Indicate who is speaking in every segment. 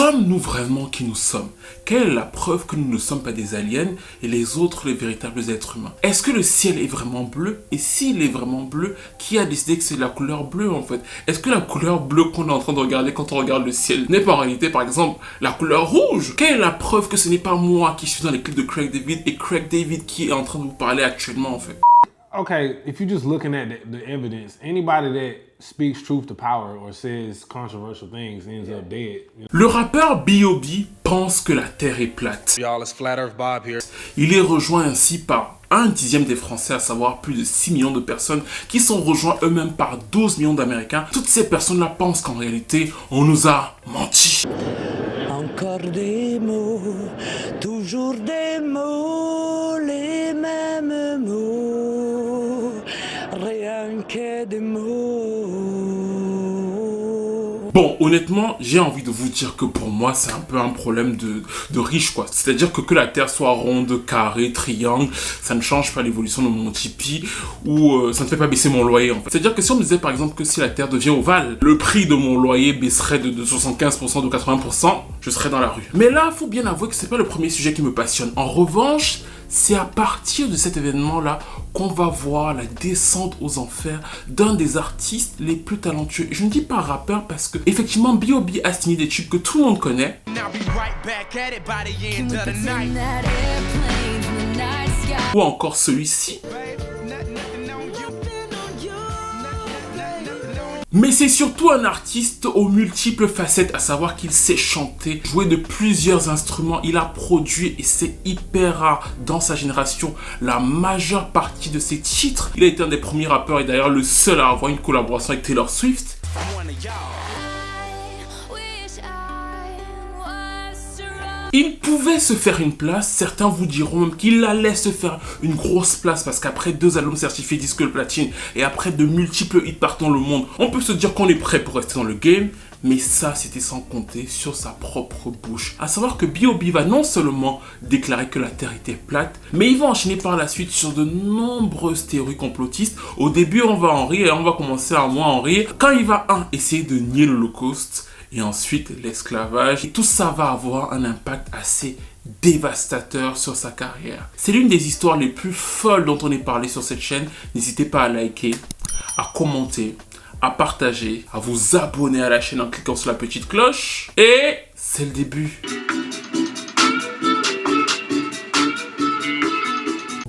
Speaker 1: Sommes-nous vraiment qui nous sommes? Quelle est la preuve que nous ne sommes pas des aliens et les autres les véritables êtres humains? Est-ce que le ciel est vraiment bleu? Et s'il est vraiment bleu, qui a décidé que c'est la couleur bleue en fait? Est-ce que la couleur bleue qu'on est en train de regarder quand on regarde le ciel n'est pas en réalité par exemple la couleur rouge? Quelle est la preuve que ce n'est pas moi qui suis dans les clips de Craig David et Craig David qui est en train de vous parler actuellement en fait?
Speaker 2: Okay, if you're just looking at the evidence, anybody that speaks truth to power or says controversial things ends up dead.
Speaker 1: Le rappeur B.O.B. pense que la Terre est plate.
Speaker 3: Y'all, it's Flat Earth Bob here.
Speaker 1: Il est rejoint ainsi par 1/10 des Français, à savoir plus de 6 millions de personnes qui sont rejoints eux-mêmes par 12 millions d'Américains. Toutes ces personnes-là pensent qu'en réalité, on nous a menti.
Speaker 4: Encore des mots, toujours des mots, les mêmes mots, rien que des mots.
Speaker 1: Bon, honnêtement, j'ai envie de vous dire que pour moi, c'est un peu un problème de riche, quoi. C'est-à-dire que la Terre soit ronde, carrée, triangle, ça ne change pas l'évolution de mon Tipeee ou ça ne fait pas baisser mon loyer, en fait. C'est-à-dire que si on me disait, par exemple, que si la Terre devient ovale, le prix de mon loyer baisserait de 75%, de 80%, je serais dans la rue. Mais là, il faut bien avouer que c'est pas le premier sujet qui me passionne. En revanche, c'est à partir de cet événement-là qu'on va voir la descente aux enfers d'un des artistes les plus talentueux. Je ne dis pas rappeur parce que, effectivement, B.O.B. a signé des tubes que tout le monde connaît. Ou encore celui-ci. Mais c'est surtout un artiste aux multiples facettes, à savoir qu'il sait chanter, jouer de plusieurs instruments, il a produit, et c'est hyper rare dans sa génération, la majeure partie de ses titres. Il a été un des premiers rappeurs et d'ailleurs le seul à avoir une collaboration avec Taylor Swift. Il pouvait se faire une place, certains vous diront même qu'il allait se faire une grosse place parce qu'après 2 albums certifiés disque de platine et après de multiples hits partout dans le monde, on peut se dire qu'on est prêt pour rester dans le game. Mais ça, c'était sans compter sur sa propre bouche. À savoir que B.O.B. va non seulement déclarer que la Terre était plate, mais il va enchaîner par la suite sur de nombreuses théories complotistes. Au début, on va en rire et on va commencer à moins en rire. Quand il va, essayer de nier l'Holocauste, et ensuite l'esclavage. Et tout ça va avoir un impact assez dévastateur sur sa carrière. C'est l'une des histoires les plus folles dont on ait parlé sur cette chaîne. N'hésitez pas à liker, à commenter, à partager, à vous abonner à la chaîne en cliquant sur la petite cloche. Et c'est le début.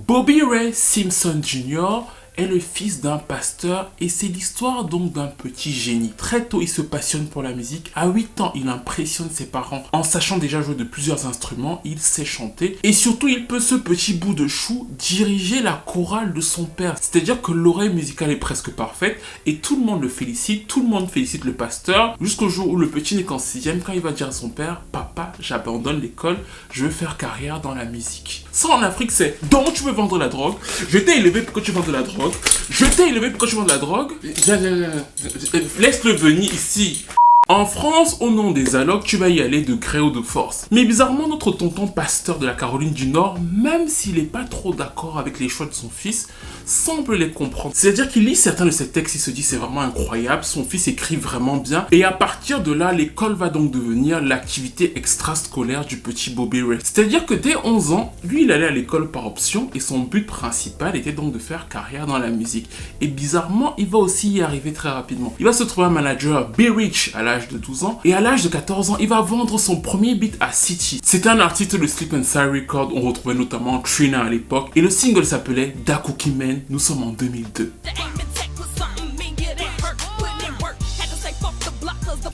Speaker 1: Bobby Ray Simpson Jr. est le fils d'un pasteur et c'est l'histoire donc d'un petit génie. Très tôt, il se passionne pour la musique. À 8 ans, il impressionne ses parents en sachant déjà jouer de plusieurs instruments. Il sait chanter et surtout, il peut, ce petit bout de chou, diriger la chorale de son père. C'est-à-dire que l'oreille musicale est presque parfaite et tout le monde le félicite. Tout le monde félicite le pasteur jusqu'au jour où le petit n'est qu'en 6e quand il va dire à son père « Papa, j'abandonne l'école, je veux faire carrière dans la musique. » Ça, en Afrique, c'est « Donc, tu veux vendre la drogue? Je t'ai élevé pour que tu vendes de la drogue. Je t'ai élevé pour que tu vendes de la drogue. Laisse-le venir ici. » En France, au nom des allocs, tu vas y aller de gré ou de force. Mais bizarrement, notre tonton pasteur de la Caroline du Nord, même s'il n'est pas trop d'accord avec les choix de son fils, semble les comprendre. C'est-à-dire qu'il lit certains de ses textes, il se dit c'est vraiment incroyable, son fils écrit vraiment bien. Et à partir de là, l'école va donc devenir l'activité extrascolaire du petit Bobby Ray. C'est-à-dire que dès 11 ans, lui il allait à l'école par option et son but principal était donc de faire carrière dans la musique. Et bizarrement, il va aussi y arriver très rapidement. Il va se trouver un manager Be Rich à l'âge de 12 ans et à l'âge de 14 ans, il va vendre son premier beat à City. C'était un artiste de Sleep and Side Records, on retrouvait notamment Trina à l'époque et le single s'appelait Da Cookie Man. Nous sommes en 2002.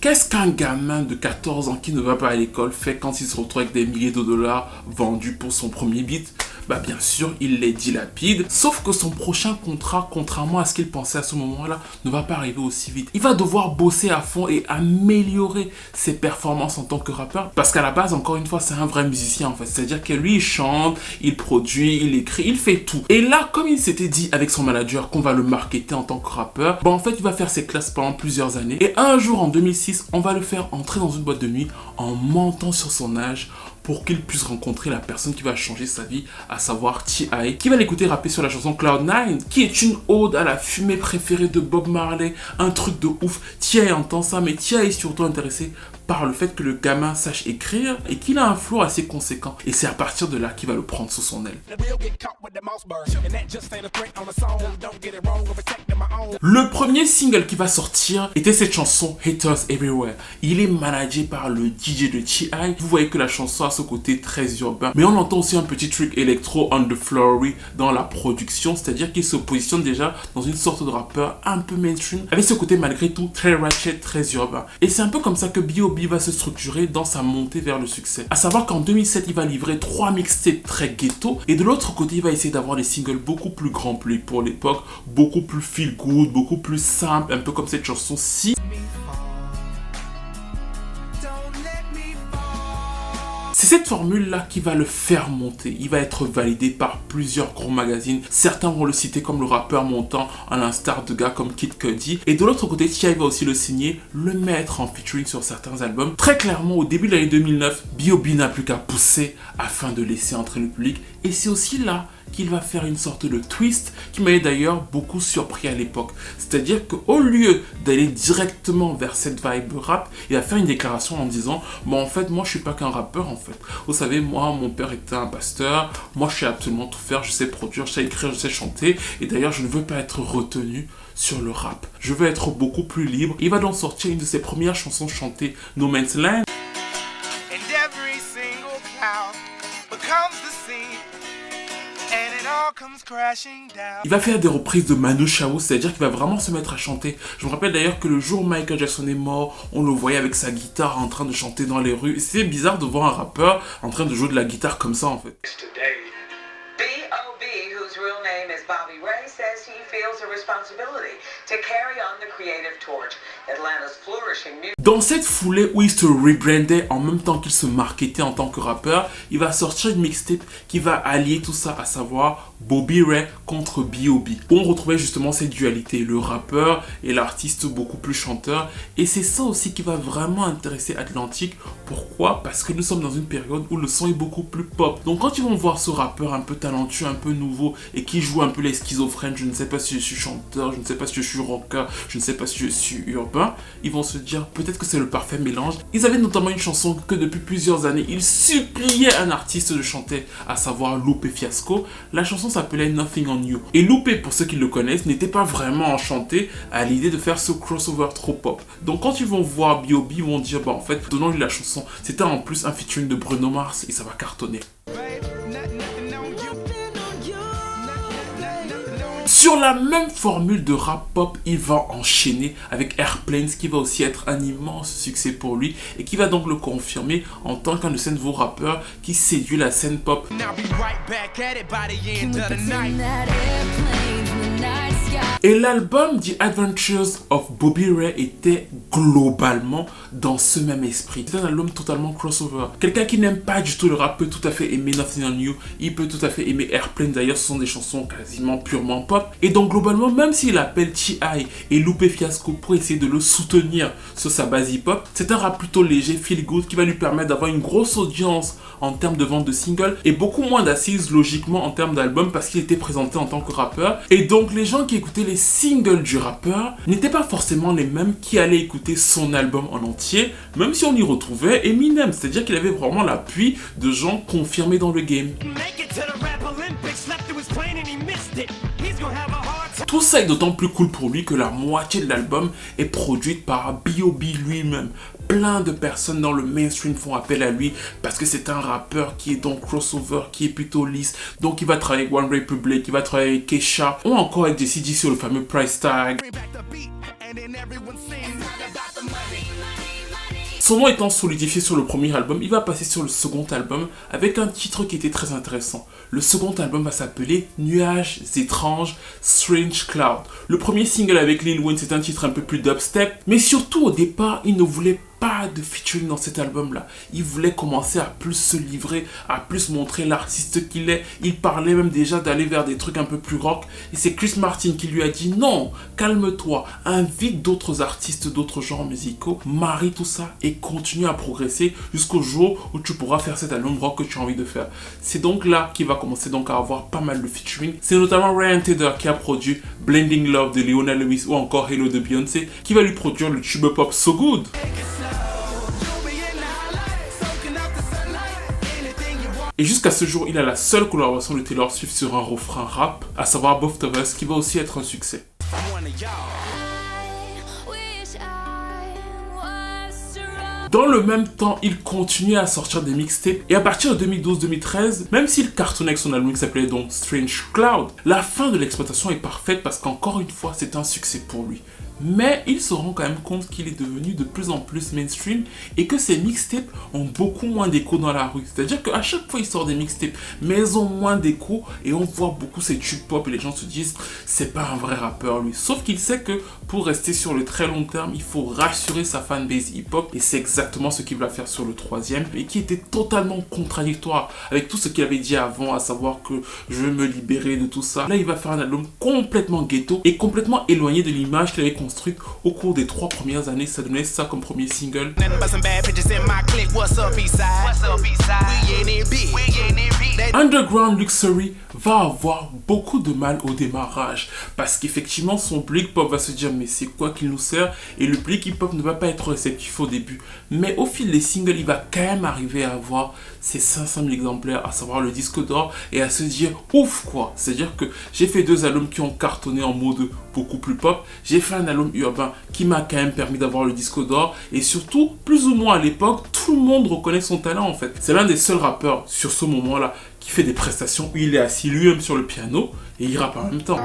Speaker 1: Qu'est-ce qu'un gamin de 14 ans qui ne va pas à l'école fait quand il se retrouve avec des milliers de dollars vendus pour son premier beat? Bah bien sûr, il les dilapide, sauf que son prochain contrat, contrairement à ce qu'il pensait à ce moment-là, ne va pas arriver aussi vite. Il va devoir bosser à fond et améliorer ses performances en tant que rappeur, parce qu'à la base, encore une fois, c'est un vrai musicien en fait. C'est-à-dire que lui, il chante, il produit, il écrit, il fait tout. Et là, comme il s'était dit avec son manager qu'on va le marketer en tant que rappeur, bah en fait, il va faire ses classes pendant plusieurs années. Et un jour, en 2006, 2006, on va le faire entrer dans une boîte de nuit en mentant sur son âge pour qu'il puisse rencontrer la personne qui va changer sa vie, à savoir T.I., qui va l'écouter rapper sur la chanson Cloud9, qui est une ode à la fumée préférée de Bob Marley, un truc de ouf. T.I. entend ça, mais T.I. est surtout intéressé par le fait que le gamin sache écrire et qu'il a un flow assez conséquent. Et c'est à partir de là qu'il va le prendre sous son aile. Le premier single qui va sortir était cette chanson Haters Everywhere. Il est managé par le DJ de T.I. Vous voyez que la chanson a ce côté très urbain, mais on entend aussi un petit truc électro on the flowery dans la production, c'est-à-dire qu'il se positionne déjà dans une sorte de rappeur un peu mainstream, avec ce côté malgré tout très ratchet, très urbain. Et c'est un peu comme ça que B.O.B va se structurer dans sa montée vers le succès. À savoir qu'en 2007, il va livrer 3 mixtapes très ghetto, et de l'autre côté, il va essayer d'avoir des singles beaucoup plus grands pour l'époque, beaucoup plus feel good, beaucoup plus simple, un peu comme cette chanson-ci. C'est cette formule-là qui va le faire monter. Il va être validé par plusieurs gros magazines. Certains vont le citer comme le rappeur montant, à l'instar de gars comme Kid Cudi. Et de l'autre côté, T.I. va aussi le signer, le mettre en featuring sur certains albums. Très clairement, au début de l'année 2009, B.O.B n'a plus qu'à pousser afin de laisser entrer le public. Et c'est aussi là qu'il va faire une sorte de twist qui m'avait d'ailleurs beaucoup surpris à l'époque. C'est-à-dire qu'au lieu d'aller directement vers cette vibe rap, il va faire une déclaration en disant « Bon, en fait, moi, je suis pas qu'un rappeur, en fait. Vous savez, moi, mon père était un pasteur. Moi, je sais absolument tout faire. Je sais produire, je sais écrire, je sais chanter. Et d'ailleurs, je ne veux pas être retenu sur le rap. Je veux être beaucoup plus libre. » Il va donc sortir une de ses premières chansons chantées, No Man's Land. Il va faire des reprises de Manu Chao, c'est-à-dire qu'il va vraiment se mettre à chanter. Je me rappelle d'ailleurs que le jour où Michael Jackson est mort, on le voyait avec sa guitare en train de chanter dans les rues. C'est bizarre de voir un rappeur en train de jouer de la guitare comme ça en fait.
Speaker 3: B.O.B, whose real name is Bobby Ray, says he feels a responsibility to carry on the creative torch. Atlanta's flourishing music.
Speaker 1: Dans cette foulée où il se rebrandait en même temps qu'il se marketait en tant que rappeur, il va sortir une mixtape qui va allier tout ça, à savoir Bobby Ray contre B.O.B, où on retrouvait justement cette dualité, le rappeur et l'artiste beaucoup plus chanteur. Et c'est ça aussi qui va vraiment intéresser Atlantic. Pourquoi? Parce que nous sommes dans une période où le son est beaucoup plus pop. Donc quand ils vont voir ce rappeur un peu talentueux, un peu nouveau et qui joue un peu les schizophrènes, je ne sais pas si je suis chanteur, je ne sais pas si je suis rocker, je ne sais pas si je suis urbain, ils vont se dire peut-être que c'est le parfait mélange. Ils avaient notamment une chanson que depuis plusieurs années, ils suppliaient un artiste de chanter, à savoir Lupe Fiasco. La chanson s'appelait Nothing on You. Et Lupe, pour ceux qui le connaissent, n'était pas vraiment enchanté à l'idée de faire ce crossover trop pop. Donc quand ils vont voir B.O.B, ils vont dire bah en fait, donnons-lui la chanson. C'était en plus un featuring de Bruno Mars et ça va cartonner. Sur la même formule de rap pop, il va enchaîner avec Airplanes qui va aussi être un immense succès pour lui et qui va donc le confirmer en tant qu'un de ces nouveaux rappeurs qui séduit la scène pop. Et l'album The Adventures of Bobby Ray était globalement dans ce même esprit. C'est un album totalement crossover. Quelqu'un qui n'aime pas du tout le rap peut tout à fait aimer Nothing on You, il peut tout à fait aimer Airplane, d'ailleurs ce sont des chansons quasiment purement pop. Et donc globalement, même s'il appelle T.I. et Lupe Fiasco pour essayer de le soutenir sur sa base hip-hop, c'est un rap plutôt léger, feel good, qui va lui permettre d'avoir une grosse audience en termes de vente de singles et beaucoup moins d'assises logiquement en termes d'albums parce qu'il était présenté en tant que rappeur. Et donc les gens qui écoutaient les singles du rappeur n'étaient pas forcément les mêmes qui allaient écouter son album en entier, même si on y retrouvait Eminem, c'est-à-dire qu'il avait vraiment l'appui de gens confirmés dans le game. Tout ça est d'autant plus cool pour lui que la moitié de l'album est produite par B.O.B lui-même. Plein de personnes dans le mainstream font appel à lui parce que c'est un rappeur qui est donc crossover, qui est plutôt lisse. Donc il va travailler avec One Republic, il va travailler avec Kesha ou encore avec JCG sur le fameux Price Tag. Son nom étant solidifié sur le premier album, il va passer sur le second album avec un titre qui était très intéressant. Le second album va s'appeler Nuages étranges, Strange Cloud. Le premier single avec Lil Wayne, c'est un titre un peu plus dubstep, mais surtout au départ, il ne voulait pas de featuring dans cet album-là. Il voulait commencer à plus se livrer, à plus montrer l'artiste qu'il est. Il parlait même déjà d'aller vers des trucs un peu plus rock. Et c'est Chris Martin qui lui a dit non, calme-toi, invite d'autres artistes, d'autres genres musicaux, marie tout ça et continue à progresser jusqu'au jour où tu pourras faire cet album rock que tu as envie de faire. C'est donc là qu'il va commencer donc à avoir pas mal de featuring. C'est notamment Ryan Tedder qui a produit Blending Love de Leona Lewis ou encore Hello de Beyoncé qui va lui produire le tube pop So Good. Et jusqu'à ce jour, il a la seule collaboration de Taylor Swift sur un refrain rap, à savoir Both of Us, qui va aussi être un succès. Dans le même temps, il continuait à sortir des mixtapes et à partir de 2012-2013, même s'il cartonnait avec son album qui s'appelait donc Strange Cloud, la fin de l'exploitation est parfaite parce qu'encore une fois, c'est un succès pour lui. Mais il se rend quand même compte qu'il est devenu de plus en plus mainstream et que ses mixtapes ont beaucoup moins d'écho dans la rue. C'est-à-dire qu'à chaque fois il sort des mixtapes, mais elles ont moins d'écho et on voit beaucoup ces tubes pop et les gens se disent c'est pas un vrai rappeur lui. Sauf qu'il sait que pour rester sur le très long terme, il faut rassurer sa fanbase hip-hop et c'est exactement ce qu'il va faire sur le troisième et qui était totalement contradictoire avec tout ce qu'il avait dit avant, à savoir que je veux me libérer de tout ça. Là il va faire un album complètement ghetto et complètement éloigné de l'image qu'il avait construite au cours des 3 premières années. Ça donnait ça comme premier single. Underground Luxury va avoir beaucoup de mal au démarrage parce qu'effectivement son public pop va se dire mais c'est quoi qu'il nous sert, et le public hip hop ne va pas être réceptif au début, mais au fil des singles il va quand même arriver à avoir ses 500 000 exemplaires, à savoir le disque d'or, et à se dire ouf quoi, c'est à dire que j'ai fait 2 albums qui ont cartonné en mode beaucoup plus pop, j'ai fait un album urbain qui m'a quand même permis d'avoir le disque d'or, et surtout plus ou moins à l'époque tout le monde reconnaît son talent en fait. C'est l'un des seuls rappeurs sur ce moment là qui fait des prestations où il est assis lui-même sur le piano et il rappe en même temps.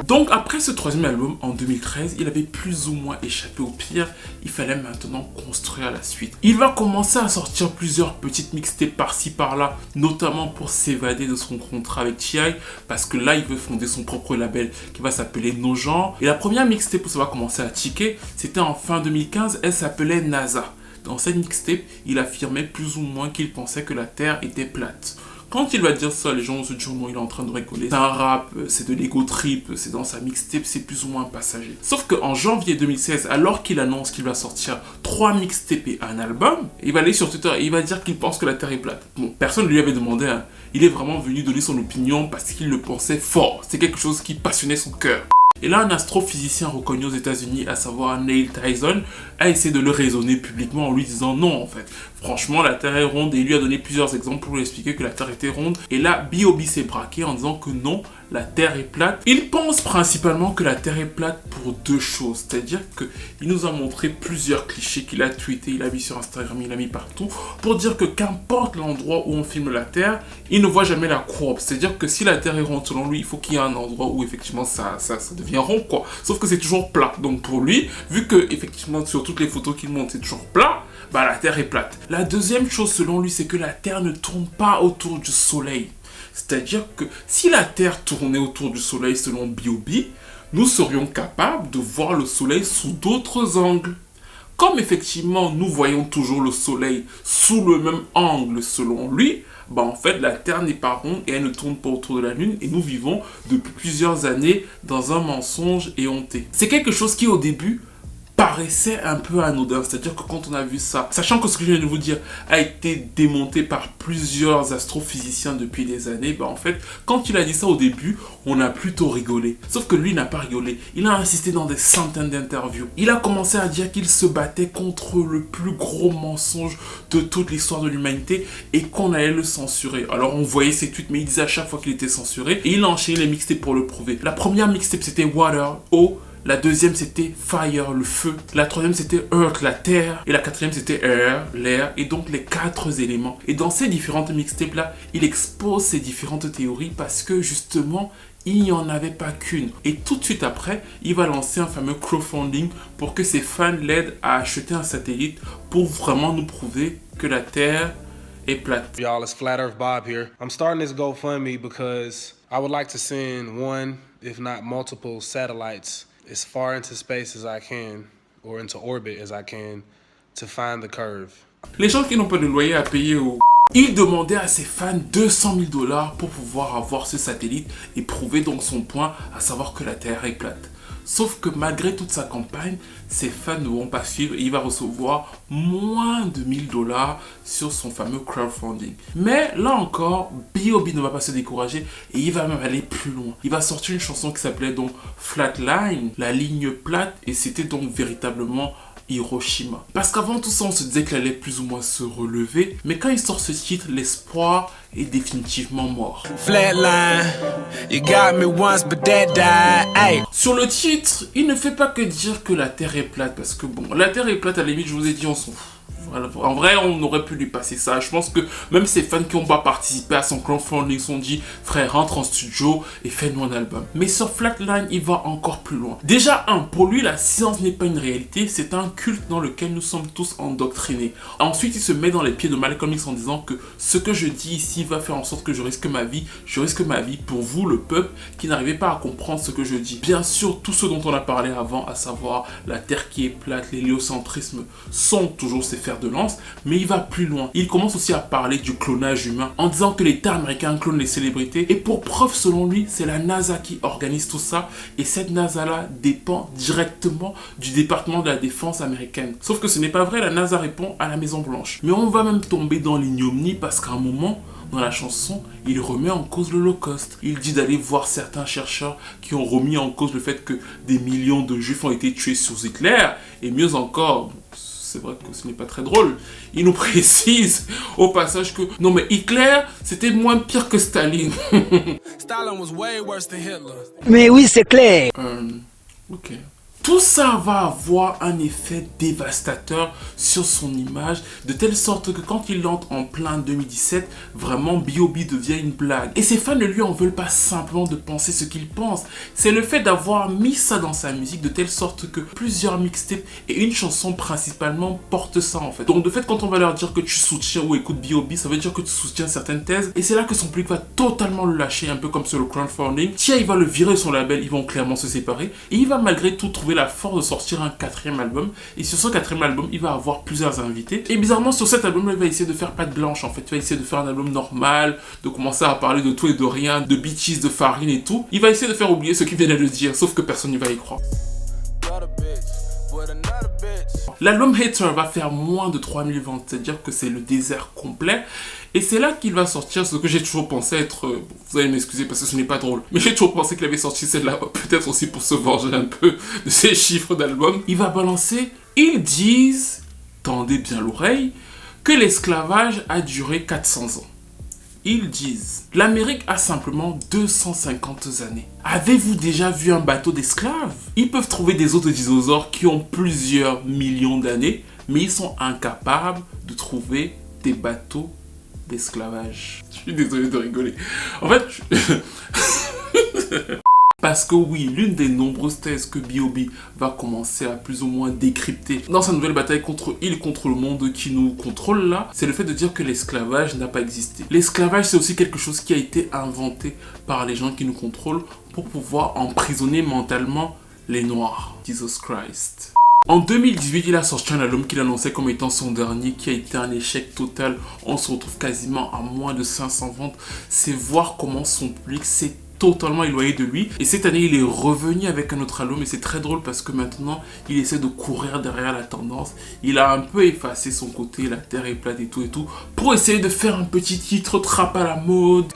Speaker 1: Donc après ce troisième album en 2013, il avait plus ou moins échappé au pire, il fallait maintenant construire la suite. Il va commencer à sortir plusieurs petites mixtapes par-ci par-là, notamment pour s'évader de son contrat avec T.I. parce que là il veut fonder son propre label qui va s'appeler No Genre. Et la première mixtape où ça va commencer à ticker, c'était en fin 2015, elle s'appelait NASA. Dans cette mixtape, il affirmait plus ou moins qu'il pensait que la Terre était plate. Quand il va dire ça, les gens vont se dire non, il est en train de rigoler. C'est un rap, c'est de l'ego trip, c'est dans sa mixtape, c'est plus ou moins passager. Sauf qu'en janvier 2016, alors qu'il annonce qu'il va sortir 3 mixtapes et un album, il va aller sur Twitter et il va dire qu'il pense que la Terre est plate. Bon, personne ne lui avait demandé, hein. Il est vraiment venu donner son opinion parce qu'il le pensait fort. C'est quelque chose qui passionnait son cœur. Et là, un astrophysicien reconnu aux États-Unis, à savoir Neil Tyson, a essayé de le raisonner publiquement en lui disant non, en fait. Franchement, la Terre est ronde, et il lui a donné plusieurs exemples pour lui expliquer que la Terre était ronde. Et là, B.O.B. s'est braqué en disant que non, la Terre est plate. Il pense principalement que la Terre est plate pour 2 choses. C'est-à-dire qu'il nous a montré plusieurs clichés qu'il a tweetés, il a mis sur Instagram, il a mis partout, pour dire que qu'importe l'endroit où on filme la Terre, il ne voit jamais la courbe. C'est-à-dire que si la Terre est ronde, selon lui, il faut qu'il y ait un endroit où effectivement ça devient rond, quoi. Sauf que c'est toujours plat. Donc pour lui, vu que effectivement sur toutes les photos qu'il montre, c'est toujours plat, bah la Terre est plate. La deuxième chose selon lui, c'est que la Terre ne tourne pas autour du Soleil. C'est-à-dire que si la Terre tournait autour du Soleil selon B.O.B., nous serions capables de voir le Soleil sous d'autres angles. Comme effectivement nous voyons toujours le Soleil sous le même angle selon lui, bah en fait la Terre n'est pas ronde et elle ne tourne pas autour de la Lune, et nous vivons depuis plusieurs années dans un mensonge éhonté. C'est quelque chose qui au début paraissait un peu anodin, c'est-à-dire que quand on a vu ça, sachant que ce que je viens de vous dire a été démonté par plusieurs astrophysiciens depuis des années, bah en fait, quand il a dit ça au début, on a plutôt rigolé. Sauf que lui n'a pas rigolé, il a insisté dans des centaines d'interviews. Il a commencé à dire qu'il se battait contre le plus gros mensonge de toute l'histoire de l'humanité et qu'on allait le censurer. Alors on voyait ses tweets, mais il disait à chaque fois qu'il était censuré, et il a enchaîné les mixtapes pour le prouver. La première mixtape c'était Water, eau. La deuxième c'était Fire, le feu. La troisième c'était Earth, la terre. Et la quatrième c'était Air, l'air. Et donc les 4 éléments. Et dans ces différentes mixtapes là, il expose ces différentes théories parce que justement, il n'y en avait pas qu'une. Et tout de suite après, il va lancer un fameux crowdfunding pour que ses fans l'aident à acheter un satellite pour vraiment nous prouver que la Terre est plate.
Speaker 2: Y'all, it's Flat Earth Bob here. I'm starting this GoFundMe because I would like to send one, if not multiple, satellites as far into space as I can, or into orbit as I can, to find the curve.
Speaker 1: Les gens qui n'ont pas de loyer à payer au... Il demandait à ses fans 200 000 $ pour pouvoir avoir ce satellite et prouver donc son point, à savoir que la Terre est plate. Sauf que malgré toute sa campagne, ses fans ne vont pas suivre et il va recevoir moins de 1000 $ sur son fameux crowdfunding. Mais là encore, B.O.B ne va pas se décourager et il va même aller plus loin. Il va sortir une chanson qui s'appelait donc Flatline, la ligne plate, et c'était donc véritablement Hiroshima. Parce qu'avant tout ça, on se disait qu'il allait plus ou moins se relever, mais quand il sort ce titre, l'espoir est définitivement mort.
Speaker 5: Flatline, you got me once but that died. Hey.
Speaker 1: Sur le titre, il ne fait pas que dire que la Terre est plate, parce que bon, la Terre est plate, à la limite, je vous ai dit, on s'en fout. Voilà. En vrai, on aurait pu lui passer ça. Je pense que même ses fans qui n'ont pas participé à son crowdfunding se sont dit, frère, rentre en studio et fais-nous un album. Mais sur Flatline, il va encore plus loin. Déjà, pour lui, la science n'est pas une réalité, c'est un culte dans lequel nous sommes tous endoctrinés. Ensuite, il se met dans les pieds de Malcolm X en disant que ce que je dis ici va faire en sorte que je risque ma vie pour vous, le peuple, qui n'arrivez pas à comprendre ce que je dis. Bien sûr, tout ce dont on a parlé avant, à savoir la Terre qui est plate, l'héliocentrisme, sont toujours ses fers de lance, mais il va plus loin. Il commence aussi à parler du clonage humain en disant que l'État américain clone les célébrités et pour preuve, selon lui, c'est la NASA qui organise tout ça et cette NASA-là dépend directement du département de la défense américaine. Sauf que ce n'est pas vrai, la NASA répond à la Maison Blanche. Mais on va même tomber dans l'ignominie parce qu'à un moment, dans la chanson, il remet en cause l'Holocauste. Il dit d'aller voir certains chercheurs qui ont remis en cause le fait que des millions de juifs ont été tués sous Hitler et mieux encore, c'est vrai que ce n'est pas très drôle. Il nous précise au passage que non mais Hitler, c'était moins pire que Staline.
Speaker 5: Stalin was way worse than Hitler.
Speaker 4: Mais oui, c'est clair.
Speaker 1: Ok. Tout ça va avoir un effet dévastateur sur son image, de telle sorte que quand il entre en plein 2017, vraiment B.O.B devient une blague. Et ses fans ne lui en veulent pas simplement de penser ce qu'il pense, c'est le fait d'avoir mis ça dans sa musique de telle sorte que plusieurs mixtapes et une chanson principalement portent ça en fait. Donc de fait, quand on va leur dire que tu soutiens ou écoutes B.O.B, ça veut dire que tu soutiens certaines thèses, et c'est là que son public va totalement le lâcher, un peu comme sur le crowdfunding. Tiens, il va le virer de son label, ils vont clairement se séparer, et il va malgré tout trouver la force de sortir un 4e album, et sur ce 4e album il va avoir plusieurs invités, et bizarrement sur cet album il va essayer de faire patte blanche en fait, il va essayer de faire un album normal, de commencer à parler de tout et de rien, de bitches, de farine et tout, il va essayer de faire oublier ce qu'il venait de dire, sauf que personne n'y va y croire. L'album Hater va faire moins de 3000 ventes, c'est-à-dire que c'est le désert complet. Et c'est là qu'il va sortir ce que j'ai toujours pensé être... vous allez m'excuser parce que ce n'est pas drôle. Mais j'ai toujours pensé qu'il avait sorti celle-là, peut-être aussi pour se venger un peu de ses chiffres d'album. Il va balancer, ils disent, tendez bien l'oreille, que l'esclavage a duré 400 ans. Ils disent, l'Amérique a simplement 250 années. Avez-vous déjà vu un bateau d'esclaves? Ils peuvent trouver des os de dinosaures qui ont plusieurs millions d'années, mais ils sont incapables de trouver des bateaux d'esclavage. Je suis désolé de rigoler. En fait, parce que oui, l'une des nombreuses thèses que B.O.B va commencer à plus ou moins décrypter dans sa nouvelle bataille contre le monde qui nous contrôle là, c'est le fait de dire que l'esclavage n'a pas existé. L'esclavage, c'est aussi quelque chose qui a été inventé par les gens qui nous contrôlent pour pouvoir emprisonner mentalement les Noirs. Jesus Christ. En 2018, il a sorti un album qu'il annonçait comme étant son dernier, qui a été un échec total. On se retrouve quasiment à moins de 500 ventes. C'est voir comment son public s'est totalement éloigné de lui. Et cette année, il est revenu avec un autre album. Et c'est très drôle parce que maintenant, il essaie de courir derrière la tendance. Il a un peu effacé son côté, la terre est plate et tout, pour essayer de faire un petit titre trap à la mode.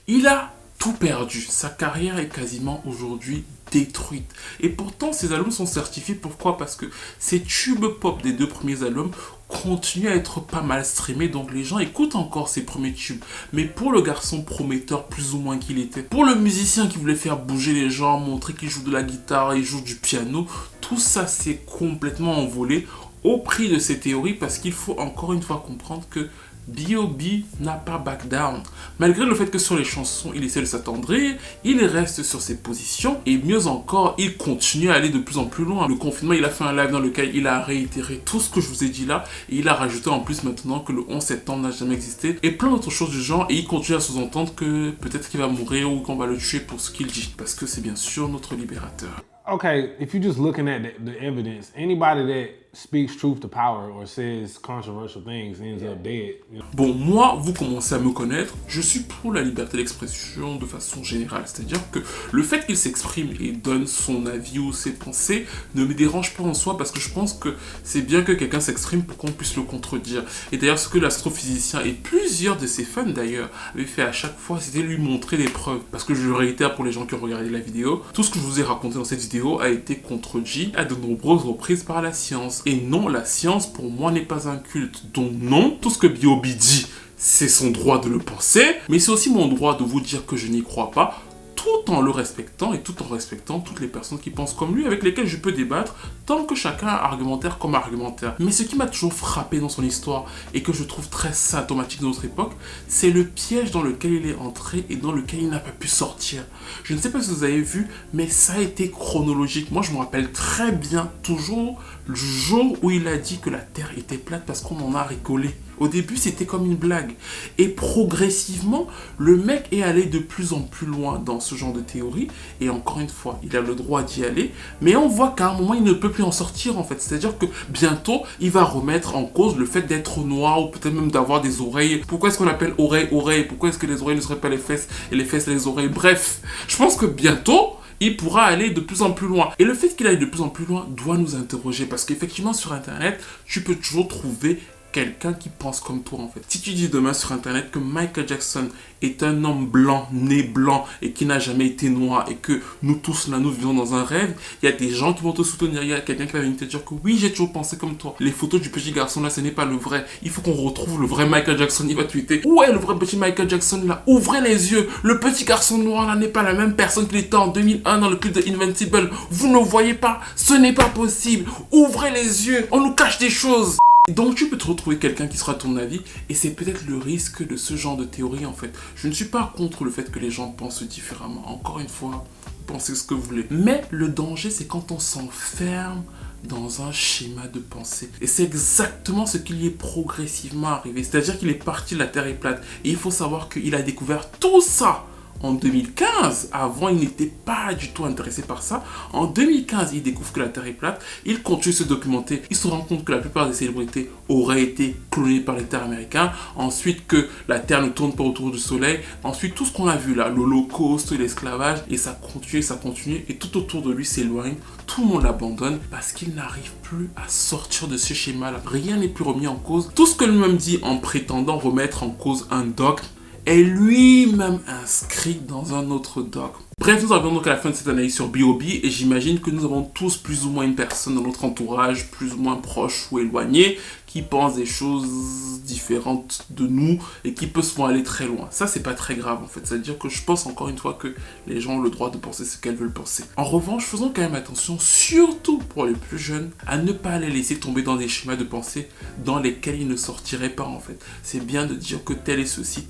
Speaker 1: Il a tout perdu. Sa carrière est quasiment aujourd'hui détruite. Et pourtant, ces albums sont certifiés. Pourquoi? Parce que ces tubes pop des 2 premiers albums continuent à être pas mal streamés. Donc les gens écoutent encore ces premiers tubes. Mais pour le garçon prometteur plus ou moins qu'il était, pour le musicien qui voulait faire bouger les gens, montrer qu'il joue de la guitare, il joue du piano, tout ça s'est complètement envolé au prix de ces théories, parce qu'il faut encore une fois comprendre que B.O.B. n'a pas back down. Malgré le fait que sur les chansons, il essaie de s'attendrir, il reste sur ses positions et mieux encore, il continue à aller de plus en plus loin. Le confinement, il a fait un live dans lequel il a réitéré tout ce que je vous ai dit là et il a rajouté en plus maintenant que le 11 septembre n'a jamais existé et plein d'autres choses du genre et il continue à sous-entendre que peut-être qu'il va mourir ou qu'on va le tuer pour ce qu'il dit parce que c'est bien sûr notre libérateur.
Speaker 6: Okay, if you're just looking at the evidence, anybody that speaks truth to power or says controversial things ends up dead. You know?
Speaker 1: Bon, moi, vous commencez à me connaître, je suis pour la liberté d'expression de façon générale. C'est-à-dire que le fait qu'il s'exprime et donne son avis ou ses pensées ne me dérange pas en soi parce que je pense que c'est bien que quelqu'un s'exprime pour qu'on puisse le contredire. Et d'ailleurs, ce que l'astrophysicien et plusieurs de ses fans d'ailleurs avaient fait à chaque fois, c'était lui montrer des preuves. Parce que je le réitère pour les gens qui ont regardé la vidéo, tout ce que je vous ai raconté dans cette vidéo a été contredit à de nombreuses reprises par la science. Et non, la science pour moi n'est pas un culte. Donc non, tout ce que B.O.B. dit, c'est son droit de le penser, mais c'est aussi mon droit de vous dire que je n'y crois pas, tout en le respectant et tout en respectant toutes les personnes qui pensent comme lui, avec lesquelles je peux débattre, tant que chacun a argumentaire comme argumentaire. Mais ce qui m'a toujours frappé dans son histoire, et que je trouve très symptomatique de notre époque, c'est le piège dans lequel il est entré et dans lequel il n'a pas pu sortir. Je ne sais pas si vous avez vu, mais ça a été chronologique. Moi, je me rappelle très bien, toujours, le jour où il a dit que la Terre était plate parce qu'on en a rigolé. Au début, c'était comme une blague. Et progressivement, le mec est allé de plus en plus loin dans ce genre de théorie. Et encore une fois, il a le droit d'y aller. Mais on voit qu'à un moment, il ne peut plus en sortir, en fait. C'est-à-dire que bientôt, il va remettre en cause le fait d'être noir ou peut-être même d'avoir des oreilles. Pourquoi est-ce qu'on appelle oreille? Pourquoi est-ce que les oreilles ne seraient pas les fesses et les fesses les oreilles? Bref, je pense que bientôt, il pourra aller de plus en plus loin. Et le fait qu'il aille de plus en plus loin doit nous interroger. Parce qu'effectivement, sur Internet, tu peux toujours trouver quelqu'un qui pense comme toi en fait. Si tu dis demain sur internet que Michael Jackson est un homme blanc, né blanc et qui n'a jamais été noir et que nous tous là nous vivons dans un rêve, il y a des gens qui vont te soutenir, il y a quelqu'un qui va venir te dire que oui j'ai toujours pensé comme toi. Les photos du petit garçon là ce n'est pas le vrai, il faut qu'on retrouve le vrai Michael Jackson. Il va tweeter où est le vrai petit Michael Jackson là, ouvrez les yeux, le petit garçon noir là n'est pas la même personne qu'il était en 2001 dans le clip de Invincible, vous ne voyez pas, ce n'est pas possible, ouvrez les yeux, on nous cache des choses. Donc tu peux te retrouver quelqu'un qui sera ton avis et c'est peut-être le risque de ce genre de théorie en fait. Je ne suis pas contre le fait que les gens pensent différemment. Encore une fois, pensez ce que vous voulez. Mais le danger c'est quand on s'enferme dans un schéma de pensée. Et c'est exactement ce qui lui est progressivement arrivé. C'est-à-dire qu'il est parti de la Terre est plate. Et il faut savoir qu'il a découvert tout ça en 2015. Avant, il n'était pas du tout intéressé par ça. En 2015, il découvre que la Terre est plate. Il continue de se documenter. Il se rend compte que la plupart des célébrités auraient été clonées par les terres américains. Ensuite, que la Terre ne tourne pas autour du Soleil. Ensuite, tout ce qu'on a vu là, l'Holocauste, l'esclavage. Et ça continue. Et tout autour de lui s'éloigne. Tout le monde l'abandonne parce qu'il n'arrive plus à sortir de ce schéma-là. Rien n'est plus remis en cause. Tout ce que lui-même dit en prétendant remettre en cause un dogme est lui-même inscrit dans un autre dogme. Bref, nous arrivons donc à la fin de cette analyse sur B.O.B. et j'imagine que nous avons tous plus ou moins une personne dans notre entourage, plus ou moins proche ou éloignée, qui pense des choses différentes de nous et qui peut souvent aller très loin. Ça, c'est pas très grave en fait. C'est-à-dire que je pense encore une fois que les gens ont le droit de penser ce qu'elles veulent penser. En revanche, faisons quand même attention, surtout pour les plus jeunes, à ne pas les laisser tomber dans des schémas de pensée dans lesquels ils ne sortiraient pas en fait. C'est bien de dire que tel est ceci,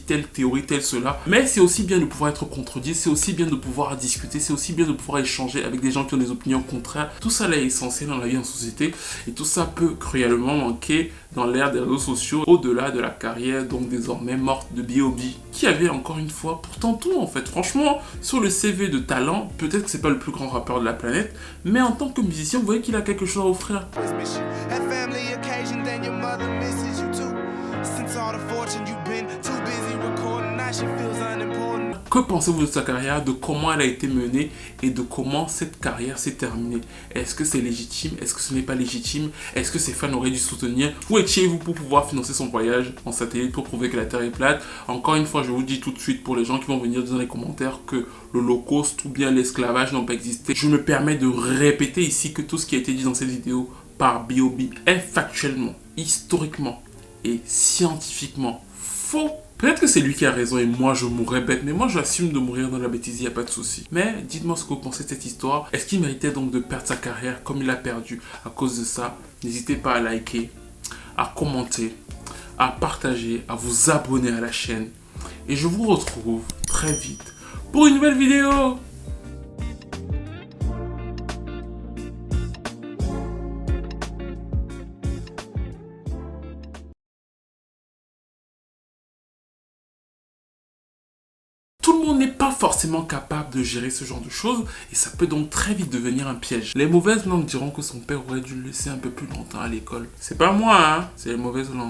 Speaker 1: telle théorie, tel cela, mais c'est aussi bien de pouvoir être contredit, c'est aussi bien de pouvoir discuter, c'est aussi bien de pouvoir échanger avec des gens qui ont des opinions contraires. Tout ça là est essentiel dans la vie en société et tout ça peut cruellement manquer dans l'ère des réseaux sociaux au-delà de la carrière donc désormais morte de B.O.B. qui avait encore une fois pourtant tout en fait. Franchement, sur le CV de talent, peut-être que c'est pas le plus grand rappeur de la planète, mais en tant que musicien, vous voyez qu'il a quelque chose à offrir. Que pensez-vous de sa carrière, de comment elle a été menée et de comment cette carrière s'est terminée? Est-ce que c'est légitime? Est-ce que ce n'est pas légitime? Est-ce que ses fans auraient dû soutenir? Où étiez-vous pour pouvoir financer son voyage en satellite pour prouver que la Terre est plate? Encore une fois, je vous dis tout de suite pour les gens qui vont venir dans les commentaires que l'Holocauste ou bien l'esclavage n'ont pas existé. Je me permets de répéter ici que tout ce qui a été dit dans cette vidéo par B.O.B. est factuellement, historiquement et scientifiquement faux. Peut-être que c'est lui qui a raison et moi je mourrais bête, mais moi j'assume de mourir dans la bêtise, il n'y a pas de souci. Mais dites-moi ce que vous pensez de cette histoire. Est-ce qu'il méritait donc de perdre sa carrière comme il l'a perdu à cause de ça? N'hésitez pas à liker, à commenter, à partager, à vous abonner à la chaîne. Et je vous retrouve très vite pour une nouvelle vidéo. Tout le monde n'est pas forcément capable de gérer ce genre de choses et ça peut donc très vite devenir un piège. Les mauvaises langues diront que son père aurait dû le laisser un peu plus longtemps à l'école. C'est pas moi, hein, c'est les mauvaises langues.